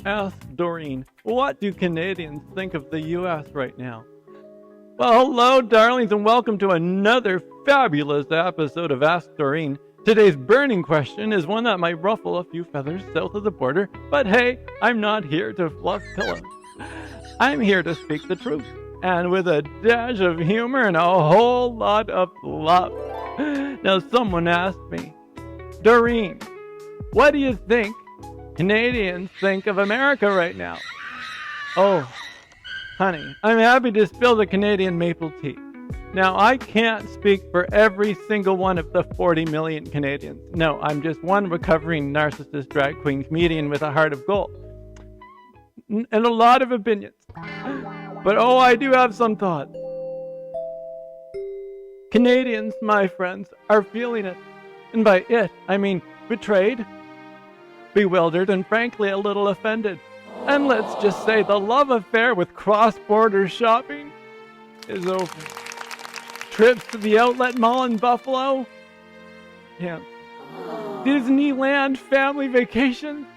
Ask Doreen, what do Canadians think of the U.S. right now? Well, hello, darlings, and welcome to another fabulous episode of Ask Doreen. Today's burning question is one that might ruffle a few feathers south of the border, but hey, I'm not here to fluff pillows. I'm here to speak the truth, and with a dash of humor and a whole lot of love. Now, someone asked me, Doreen, what do you think Canadians think of America right now? Oh, honey, I'm happy to spill the Canadian maple tea. Now, I can't speak for every single one of the 40 million Canadians. No, I'm just one recovering narcissist drag queen comedian with a heart of gold. And a lot of opinions. But oh, I do have some thoughts. Canadians, my friends, are feeling it. And by it, I mean betrayed, bewildered, and frankly a little offended. And let's just say the love affair with cross-border shopping is over. Trips to the outlet mall in Buffalo? Yeah. Disneyland family vacations?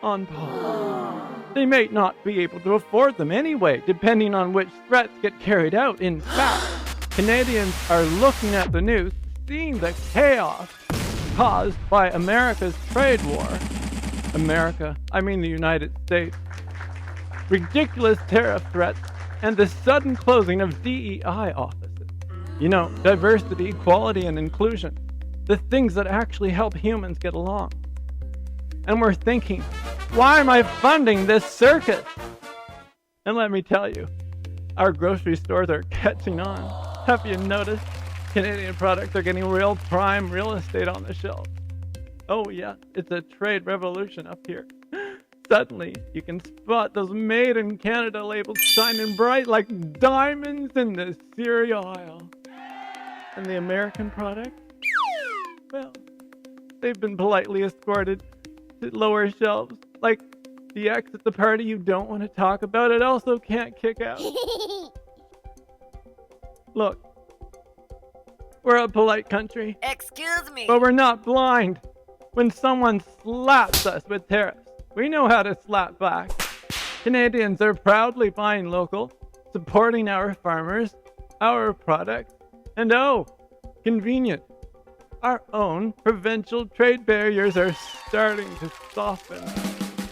On pause. They may not be able to afford them anyway, depending on which threats get carried out. In fact, Canadians are looking at the news, seeing the chaos caused by America's trade war. America, I mean the United States. Ridiculous tariff threats and the sudden closing of DEI offices. You know, diversity, equality, and inclusion. The things that actually help humans get along. And we're thinking, why am I funding this circus? And let me tell you, our grocery stores are catching on. Have you noticed? Canadian products are getting real prime real estate on the shelves. Oh yeah, it's a trade revolution up here. Suddenly, you can spot those made in Canada labels shining bright like diamonds in the cereal aisle. And the American products? Well, they've been politely escorted to lower shelves. Like the ex at the party you don't want to talk about, it also can't kick out. Look, we're a polite country. Excuse me. But we're not blind. When someone slaps us with tariffs, we know how to slap back. Canadians are proudly buying local, supporting our farmers, our products, and oh, convenient. Our own provincial trade barriers are starting to soften.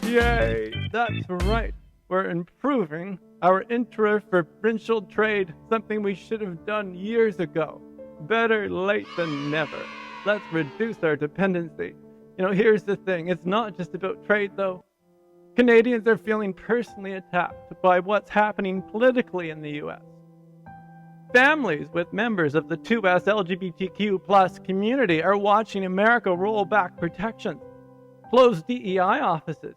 Yay, that's right. We're improving our intra-provincial trade, something we should have done years ago. Better late than never. Let's reduce our dependency. You know, here's the thing. It's not just about trade, though. Canadians are feeling personally attacked by what's happening politically in the U.S. Families with members of the 2S LGBTQ+ community are watching America roll back protections, close DEI offices,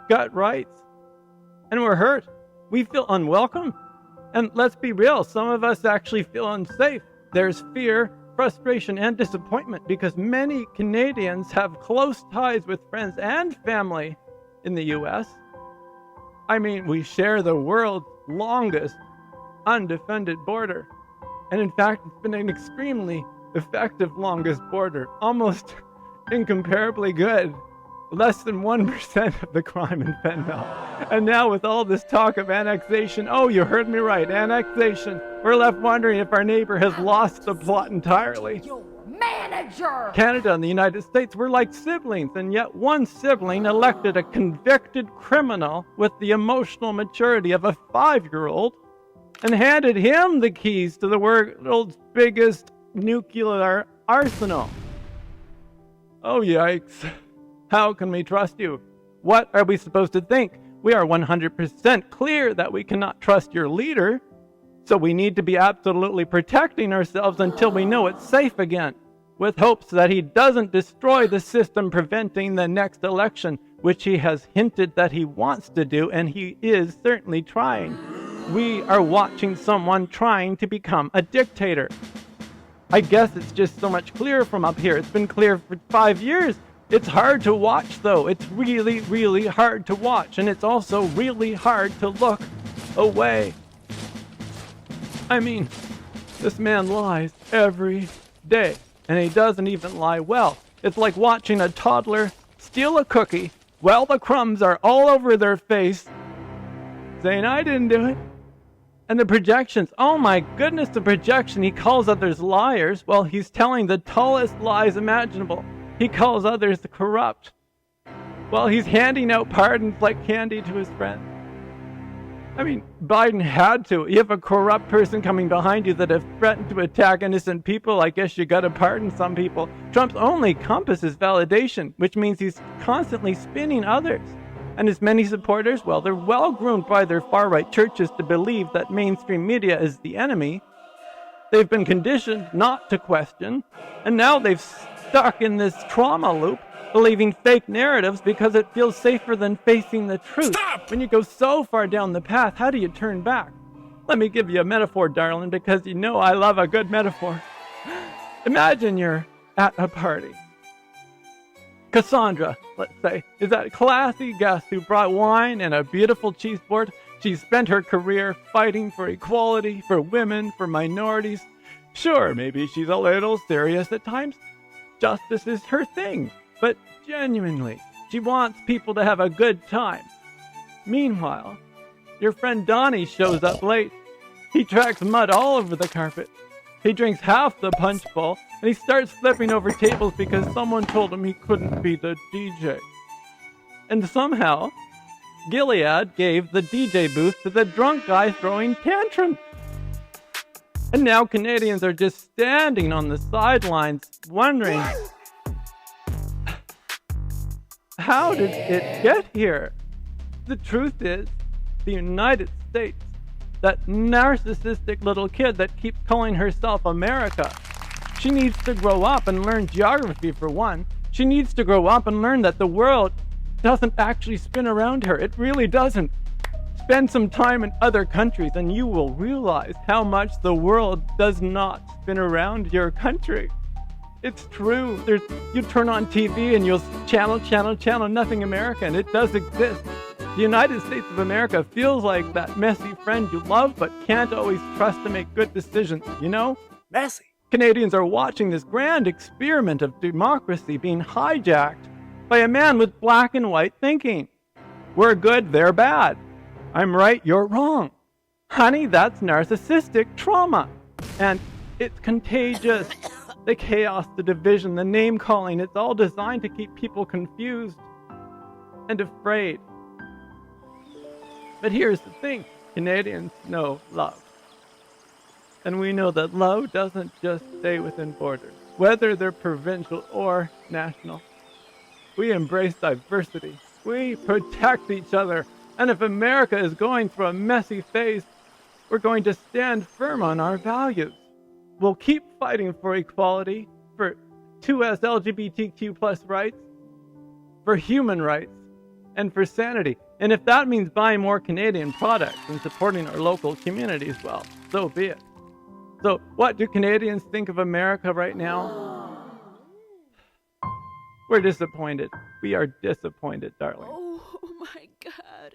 gut rights, and we're hurt. We feel unwelcome. And let's be real, some of us actually feel unsafe. There's fear, frustration, and disappointment because many Canadians have close ties with friends and family in the U.S. I mean, we share the world's longest undefended border. And in fact, it's been an extremely effective longest border, almost incomparably good. Less than 1% of the crime in fentanyl. And now with all this talk of annexation, oh, you heard me right, annexation, we're left wondering if our neighbor has lost the plot entirely. Your manager! Canada and the United States were like siblings, and yet one sibling elected a convicted criminal with the emotional maturity of a 5-year-old and handed him the keys to the world's biggest nuclear arsenal. Oh, yikes. How can we trust you? What are we supposed to think? We are 100% clear that we cannot trust your leader, so we need to be absolutely protecting ourselves until we know it's safe again, with hopes that he doesn't destroy the system preventing the next election, which he has hinted that he wants to do, and he is certainly trying. We are watching someone trying to become a dictator. I guess it's just so much clearer from up here. It's been clear for 5 years. It's hard to watch, though. It's really, really hard to watch. And it's also really hard to look away. I mean, this man lies every day. And he doesn't even lie well. It's like watching a toddler steal a cookie, Well, the crumbs are all over their face, saying, I didn't do it. And the projections, oh my goodness, the projection. He calls others liars while he's telling the tallest lies imaginable. He calls others corrupt while he's handing out pardons like candy to his friends. I mean, Biden had to. You have a corrupt person coming behind you that have threatened to attack innocent people. I guess you gotta pardon some people. Trump's only compass is validation, which means he's constantly spinning others. And his many supporters, well, they're well groomed by their far-right churches to believe that mainstream media is the enemy. They've been conditioned not to question, and now they've stuck in this trauma loop, believing fake narratives because it feels safer than facing the truth. Stop! When you go so far down the path, how do you turn back? Let me give you a metaphor, darling, because you know I love a good metaphor. Imagine you're at a party. Cassandra, let's say, is that classy guest who brought wine and a beautiful cheese board. She's spent her career fighting for equality, for women, for minorities. Sure, maybe she's a little serious at times. Justice is her thing. But genuinely, she wants people to have a good time. Meanwhile, your friend Donnie shows up late. He tracks mud all over the carpet. He drinks half the punch bowl, and he starts flipping over tables because someone told him he couldn't be the DJ. And somehow, Gilead gave the DJ booth to the drunk guy throwing tantrums. And now Canadians are just standing on the sidelines wondering, how did it get here? The truth is, the United States, that narcissistic little kid that keeps calling herself America, she needs to grow up and learn geography for one. She needs to grow up and learn that the world doesn't actually spin around her. It really doesn't. Spend some time in other countries and you will realize how much the world does not spin around your country. It's true. You turn on TV and you'll channel nothing American. It does exist. The United States of America feels like that messy friend you love but can't always trust to make good decisions, you know? Messy. Canadians are watching this grand experiment of democracy being hijacked by a man with black and white thinking. We're good, they're bad. I'm right, you're wrong. Honey, that's narcissistic trauma. And it's contagious. The chaos, the division, the name calling, it's all designed to keep people confused and afraid. But here's the thing, Canadians know love. And we know that love doesn't just stay within borders, whether they're provincial or national. We embrace diversity. We protect each other. And if America is going through a messy phase, we're going to stand firm on our values. We'll keep fighting for equality, for 2S LGBTQ plus rights, for human rights, and for sanity. And if that means buying more Canadian products and supporting our local communities, well, so be it. So what do Canadians think of America right now? We're disappointed. We are disappointed, darling. Oh my God.